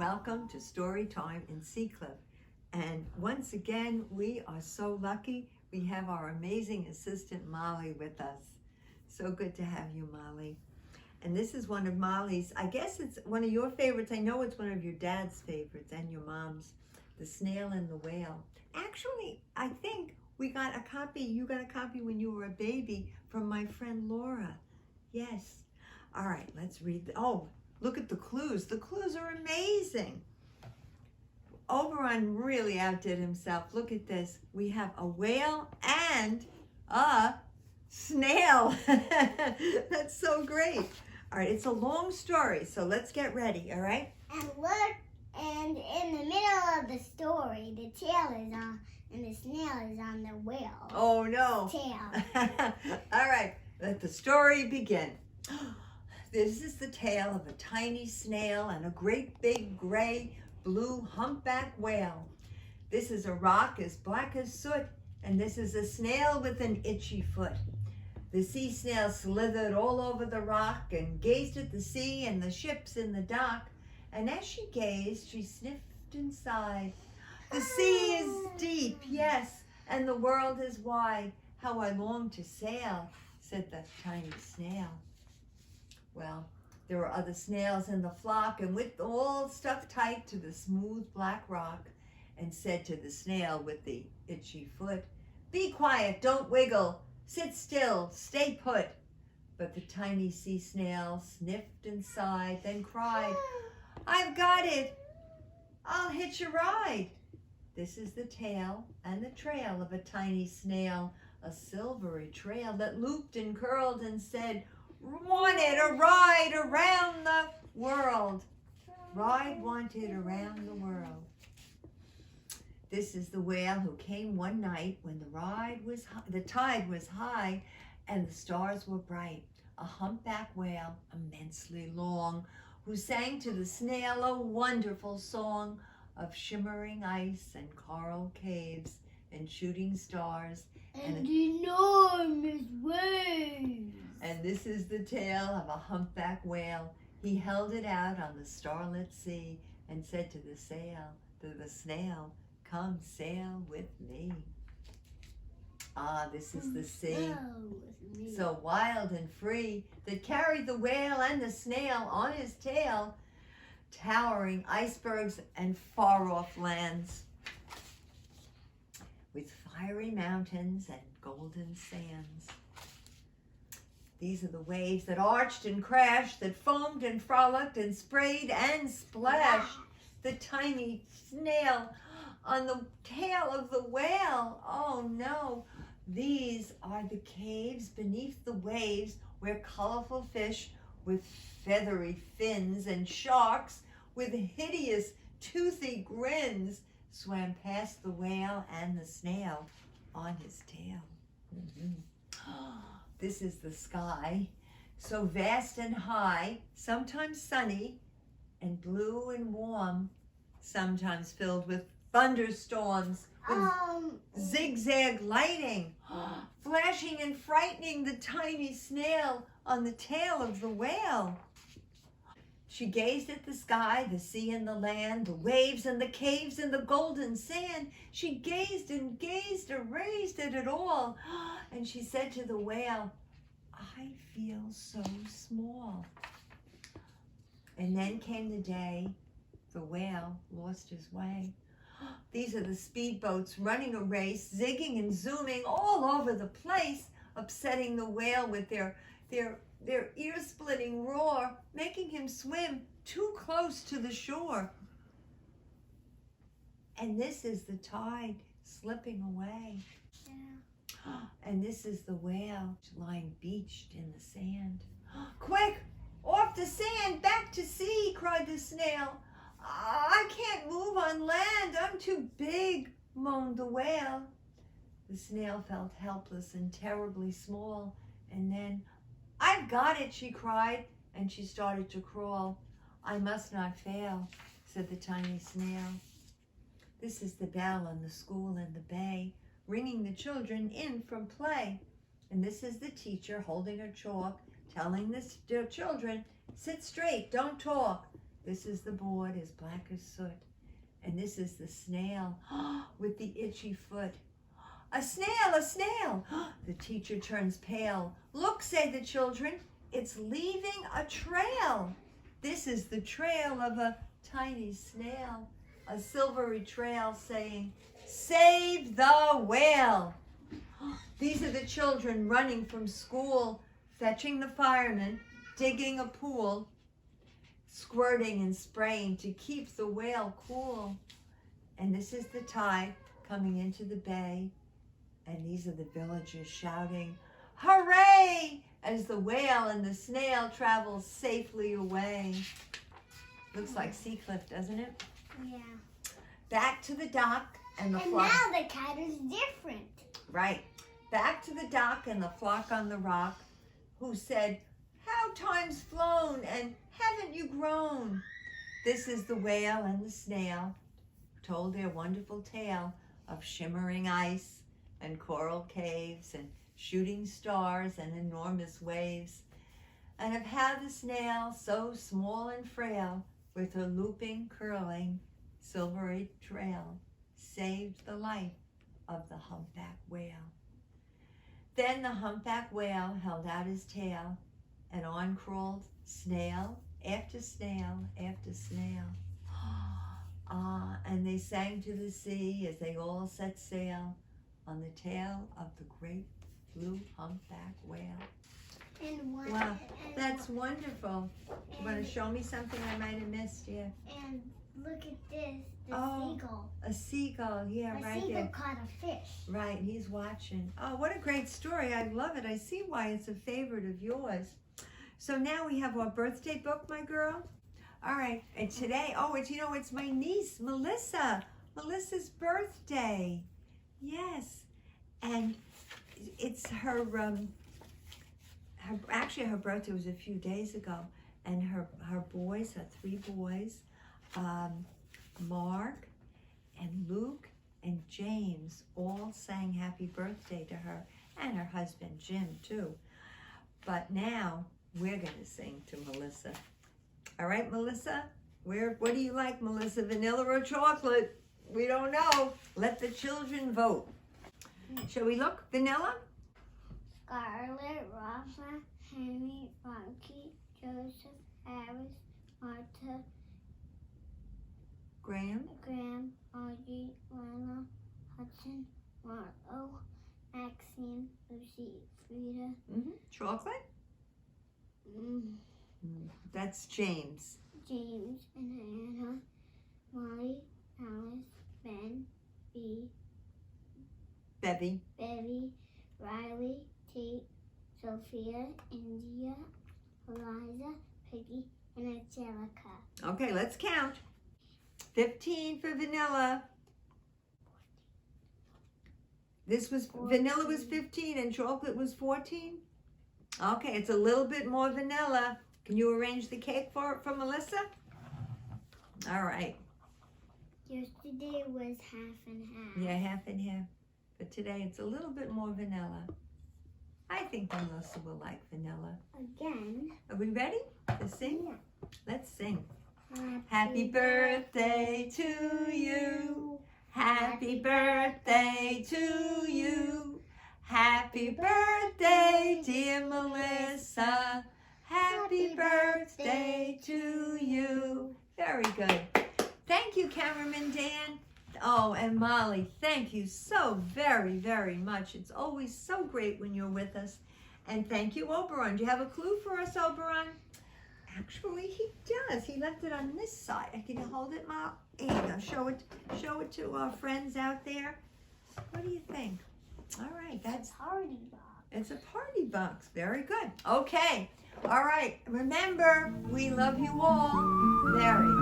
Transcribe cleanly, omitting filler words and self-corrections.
welcome to Story Time in Seacliff. And once again, we are so lucky we have our amazing assistant Molly with us. So good to have you, Molly. And this is one of Molly's, I guess it's one of your favorites. I know it's one of your dad's favorites and your mom's, The Snail and the Whale. Actually, I think we got a copy, you got a copy when you were a baby from my friend Laura. Yes. All right, let's read. Oh, look at the clues. The clues are amazing. Oberon really outdid himself. Look at this. We have a whale and a snail. That's so great. All right, it's a long story, so let's get ready, all right? And in the middle of the story, the tail is on, and the snail is on the whale. Oh, no. Tail. All right, let the story begin. This is the tale of a tiny snail and a great big gray blue humpback whale. This is a rock as black as soot, and this is a snail with an itchy foot. The sea snail slithered all over the rock and gazed at the sea and the ships in the dock. And as she gazed, she sniffed and sighed. The sea is deep, yes, and the world is wide. How I long to sail, said the tiny snail. Well, there were other snails in the flock, and with all stuck tight to the smooth black rock, and said to the snail with the itchy foot, "Be quiet, don't wiggle, sit still, stay put." But the tiny sea snail sniffed and sighed, then cried, "I've got it, I'll hitch a ride." This is the tale and the trail of a tiny snail, a silvery trail that looped and curled and said, "Wanted a ride around the world." Ride wanted around the world. This is the whale who came one night when the tide was high and the stars were bright. A humpback whale, immensely long, who sang to the snail a wonderful song of shimmering ice and coral caves and shooting stars And enormous waves. And this is the tale of a humpback whale. He held it out on the starlit sea and said to the snail, "Come sail with me." Ah, this is the sea, so wild and free, that carried the whale and the snail on his tail, towering icebergs and far-off lands, with fiery mountains and golden sands. These are the waves that arched and crashed, that foamed and frolicked and sprayed and splashed the tiny snail on the tail of the whale. Oh no, these are the caves beneath the waves where colorful fish with feathery fins and sharks with hideous toothy grins swam past the whale and the snail on his tail. This is the sky, so vast and high, sometimes sunny and blue and warm, sometimes filled with thunderstorms, with zigzag lighting, flashing and frightening the tiny snail on the tail of the whale. She gazed at the sky, the sea and the land, the waves and the caves and the golden sand. She gazed and gazed, amazed at it all. And she said to the whale, "I feel so small." And then came the day the whale lost his way. These are the speedboats running a race, zigging and zooming all over the place, upsetting the whale with their ear-splitting roar, making him swim too close to the shore. And this is the tide slipping away. And this is the whale lying beached in the sand. "Quick, off the sand, back to sea," cried the snail. "I can't move on land, I'm too big," moaned the whale. The snail felt helpless and terribly small, and then, "I've got it," she cried, and she started to crawl. "I must not fail," said the tiny snail. This is the bell in the school in the bay, ringing the children in from play. And this is the teacher holding her chalk, telling the children, "Sit straight, don't talk." This is the board, as black as soot. And this is the snail with the itchy foot. A snail, a snail. The teacher turns pale. Look, say the children, it's leaving a trail. This is the trail of a tiny snail. A silvery trail saying, save the whale. These are the children running from school, fetching the firemen, digging a pool, squirting and spraying to keep the whale cool. And this is the tide coming into the bay. And these are the villagers shouting, hooray, as the whale and the snail travel safely away. Looks like Seacliff, doesn't it? Yeah. Back to the dock and the And flock. now the cat is different. Right. Back to the dock and the flock on the rock, who said, how time's flown and haven't you grown? This is the whale and the snail, told their wonderful tale of shimmering ice and coral caves and shooting stars and enormous waves, and of how the snail, so small and frail, with her looping, curling, silvery trail, saved the life of the humpback whale. Then the humpback whale held out his tail, and on crawled snail after snail after snail. Ah, and they sang to the sea as they all set sail on the tail of the great blue humpback whale. And one, Wow, and that's wonderful. You want to show me something I might have missed? Yeah. And look at this, the Oh, seagull. A seagull, yeah, A right seagull there. caught a fish. Right, he's watching. Oh, what a great story. I love it. I see why it's a favorite of yours. So now we have our birthday book, my girl. All right, and today, it's my niece, Melissa. Melissa's birthday. Yes, and it's her birthday was a few days ago, and her boys, her 3 boys, Mark and Luke and James, all sang happy birthday to her, and her husband Jim too. But now we're gonna sing to Melissa. All right, Melissa, what do you like, Melissa, vanilla or chocolate? We don't know. Let the children vote. Shall we look? Vanilla? Scarlett, Rosa, Henry, Funky, Joseph, Harris, Martha, Graham? Audrey, Lana, Hudson, Marlo, Maxine, Lucy, Frida, Chocolate? That's James. James, and Anna, Molly, Alice, Ben, Bevy. Bevy, Riley, Tate, Sophia, India, Eliza, Peggy, and Angelica. Okay, let's count. 15 for vanilla. Vanilla was 15 and chocolate was 14? Okay, it's a little bit more vanilla. Can you arrange the cake for Melissa? All right. Yesterday was half and half. Yeah, half and half. But today it's a little bit more vanilla. I think Melissa will like vanilla. Again. Are we ready to sing? Yeah. Let's sing. Happy birthday to you. Happy birthday to you. Happy birthday, dear Melissa. Happy birthday to you. Very good. Thank you, cameraman Dan. Oh, and Molly, thank you so very, very much. It's always so great when you're with us. And thank you, Oberon. Do you have a clue for us, Oberon? Actually, he does. He left it on this side. Can you hold it, Ma? Here you go. Show it to our friends out there. What do you think? All right, that's a party box. It's a party box. Very good. Okay. All right. Remember, we love you all. Very